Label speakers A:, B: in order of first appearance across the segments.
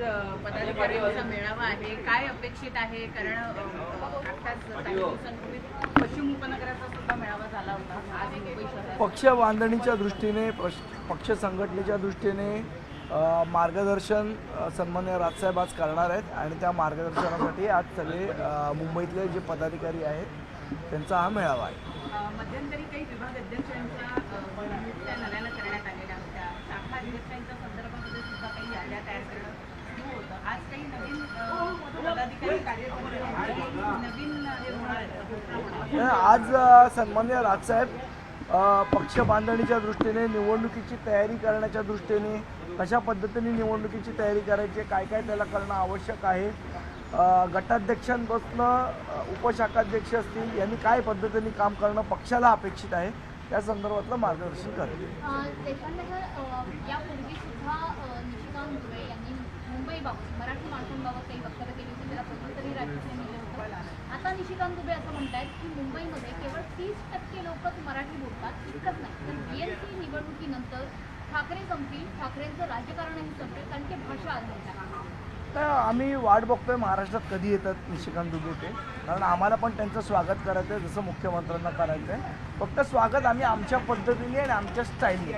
A: पदाधिकाऱ्यांचा मेळावा आहे, काय अपेक्षित आहे? कारण आत्ताच काही दिवसांपूर्वी पश्चिम उपनगराचा सुद्धा मेळावा झाला होता आज मुंबई शहरात.
B: पक्ष बांधणीच्या दृष्टीने, पक्ष संघटनेच्या दृष्टीने मार्गदर्शन सन्माननीय राजसाहेब आज करणार आहेत आणि त्या मार्गदर्शनासाठी आज सगळे मुंबईतले जे पदाधिकारी आहेत त्यांचा हा मेळावा आहे.
A: मध्यंतरी काही विभाग अध्यक्षांच्या नियुक्त्या नव्यानं करण्यात आलेल्या होत्या. शाखा अध्यक्षांच्या संदर्भामध्ये सुद्धा काही याद्या तयार करणं सुरू होतं. आज काही नवीन पदाधिकारी कार्यकर्ते नवीन हे होणार आहे.
B: आज सन्माननीय राजसाहेब पक्ष बांधणीच्या दृष्टीने, निवडणुकीची तयारी करण्याच्या दृष्टीने, कशा पद्धतीने निवडणुकीची तयारी करायची, काय काय त्याला करणं आवश्यक आहे, गटाध्यक्षांपासून उपशाखाध्यक्ष असतील यांनी काय पद्धतीने काम करणं पक्षाला अपेक्षित आहे त्या संदर्भातलं मार्गदर्शन करते.
C: यापूर्वी सुद्धा निशिकांत दुबे यांनी मुंबईबाबत, मराठी माणसांबाबत काही वक्तव्य केली होती, त्याला प्रश्नोत्तरी राज्यात मिळलं होतं. आता निशिकांत दुबे असं म्हणतायत की मुंबईमध्ये केवळ 30% लोकच मराठी बोलतात, इतकंच नाही तर BNC निवडणुकीनंतर ठाकरे संपतील, ठाकरेंचं राजकारणही संपेल, कारण की भाषा आली.
B: तर आम्ही वाट बघतोय महाराष्ट्रात कधी येतात निशिकांत दुबे ते, कारण आम्हाला पण त्यांचं स्वागत करायचं आहे जसं मुख्यमंत्र्यांना करायचं आहे. फक्त स्वागत आम्ही आमच्या पद्धतीने आणि आमच्या स्टाईलने.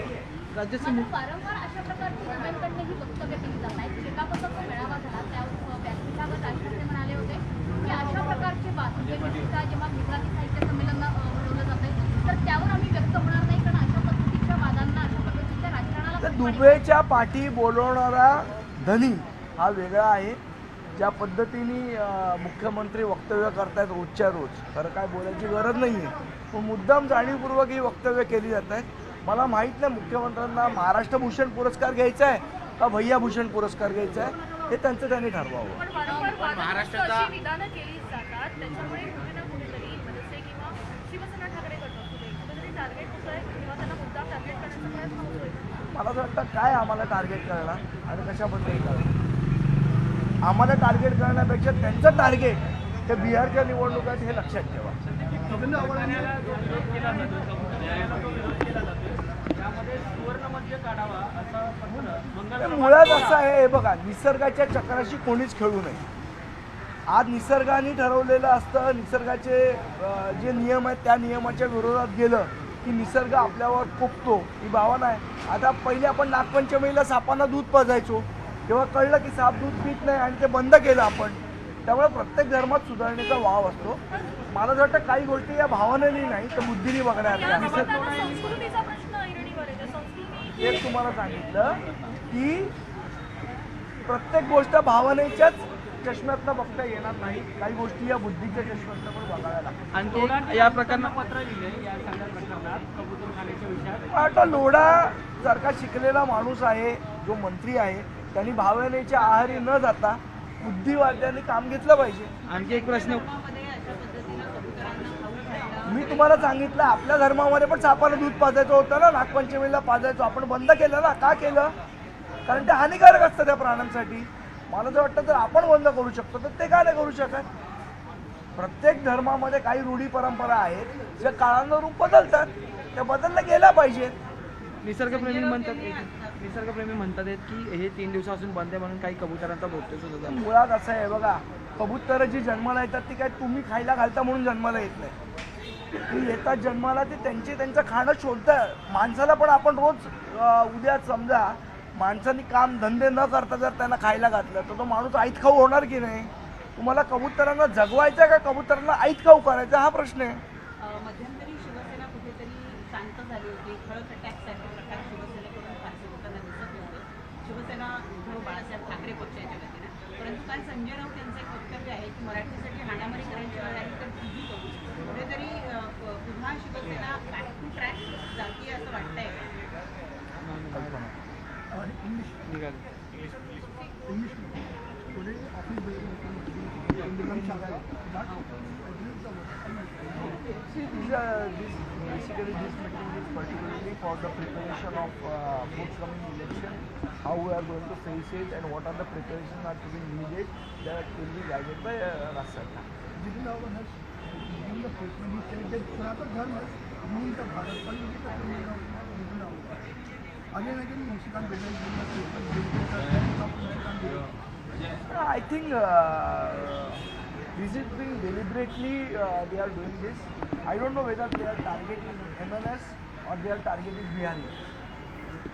C: वारंवार अशा प्रकारची दुबेंकडूनही वक्तव्य केली जात आहेत. शेकापचा मेळावा झाला त्या व्यासपीठावर राज ठाकरे म्हणाले होते की अशा प्रकारचे बातमी जेव्हा गुजराती साहित्य संमेलन भरवलं जात आहे तर त्यावर आम्ही व्यक्त होणार नाही, कारण अशा पद्धतीच्या वादांना, अशा पद्धतीच्या राजकारणाला
B: दुबेच्या पाठी बोलवणारा धनी हा वेगळा आहे. ज्या पद्धतीने मुख्यमंत्री वक्तव्य करतायत रोजच्या रोज, खरं काय बोलायची गरज नाही आहे, पण मुद्दाम जाणीवपूर्वक ही वक्तव्य केली जात आहेत. मला माहीत नाही मुख्यमंत्र्यांना महाराष्ट्र भूषण पुरस्कार घ्यायचा आहे का भैया भूषण पुरस्कार घ्यायचा आहे, हे त्यांचं त्यांनी ठरवावं.
D: महाराष्ट्रात विधानं केली जातात त्याच्यामुळे कुठे ना कुठेतरी मनसे किंवा शिवसेना ठाकरे करतात कुठेतरी टार्गेट होत आहे किंवा त्यांना मुद्दाम टार्गेट करण्याचा प्रयत्न होतोय.
B: मला असं वाटतं काय आम्हाला टार्गेट करणार आणि कशाबद्दल करणार. आम्हाला टार्गेट करण्यापेक्षा त्यांचं टार्गेट हे बिहारच्या निवडणुकात हे लक्षात ठेवा. मुळात असं आहे, हे बघा, निसर्गाच्या चक्राशी कोणीच खेळू नये. आज निसर्गाने ठरवलेलं असतं, निसर्गाचे जे नियम आहेत त्या नियमाच्या विरोधात गेलं की निसर्ग आपल्यावर कोपतो, ही भावना आहे. आता पहिले आपण नागपंचमीला सापांना दूध पाजायचो, तेव्हा कळलं की साप दूध पीत नाही आणि ते बंद केलं आपण. त्यामुळे प्रत्येक धर्मात सुधारणेचा वाव असतो. मला असं वाटतं काही गोष्टी या भावनेने नाही तर बुद्धीने बघण्यासारख्या. एक तुम्हाला सांगितलं की प्रत्येक गोष्ट भावनेच्याच चष्म्यातनं बघता येणार नाही, काही गोष्टी या बुद्धीच्या चष्म्यातनं पण बघाव्या लागतात.
E: आणखी या प्रकरणात पत्र लिहिले या सगळ्या प्रकरणात कबूतरखान्याच्या विषयात.
B: आता लोढा सारखा शिकलेला माणूस आहे, जो मंत्री आहे, त्यांनी भावनेच्या आहारी न जाता बुद्धिवाद्यांनी काम घेतलं पाहिजे.
E: आणखी एक प्रश्न,
B: मी तुम्हाला सांगितलं आपल्या धर्मामध्ये पण सापाला दूध पाजायचं होतं ना, नागपंचमीला पाजायचो, आपण बंद केलं ना. का केलं? कारण ते हानिकारक असतं त्या प्राण्यांसाठी. मला जर वाटतं जर आपण बंद करू शकतो तर ते का नाही करू शकत. प्रत्येक धर्मामध्ये काही रूढी परंपरा आहेत ज्या काळानुरूप बदलतात, त्या बदलल्या गेल्या पाहिजेत.
E: निसर्गप्रेमी म्हणतात की हे 3 दिवसापासून बंद आहे म्हणून काही कबुतरांचा बोलतोय सुद्धा.
B: मुळात असं आहे बघा, कबुतरं जी जन्माला येतात ती काय तुम्ही खायला घालता म्हणून जन्माला येत नाही. ती येतात जन्माला ते त्यांचं खाणं शोधतात. माणसाला पण आपण रोज उद्या समजा माणसाने काम धंदे न करता जर त्यांना खायला घातलं तर तो माणूस ऐत खाऊ होणार की नाही. तुम्हाला कबुतरांना जगवायचं का कबुतरांना ऐत खाऊ करायचा हा प्रश्न आहे.
A: मध्यंतरी शिवसेना कुठेतरी शांत झाली होती. खळक अटॅकसारखे प्रकार शिवसेनेकडून फारसे होताना दिसत नव्हते. शिवसेना उद्धव बाळासाहेब ठाकरे पक्षाच्या वतीनं, परंतु काल संजय राऊत यांचं एक वक्तव्य आहे की मराठीसाठी हाणामारी करायची वेळ आली तर तुझी करू. कुठेतरी पुन्हा शिवसेना बॅक टू ट्रॅक जाती असं वाटतंय का?
B: Basically this meeting is particularly for the preparation of forthcoming election, how we are going to face it and what are the preparations are to be needed, that will be guided by Rasana.
F: Jitin Rawat has given the statement, he said that Sanatan Dharma rules the Bharat, but it is the Jitin Ravat. Again, Nishi Kant Dubey is given the statement,
B: I think this is being deliberately they are doing this. I don't know whether they are targeting MNS or they are targeting Biharis.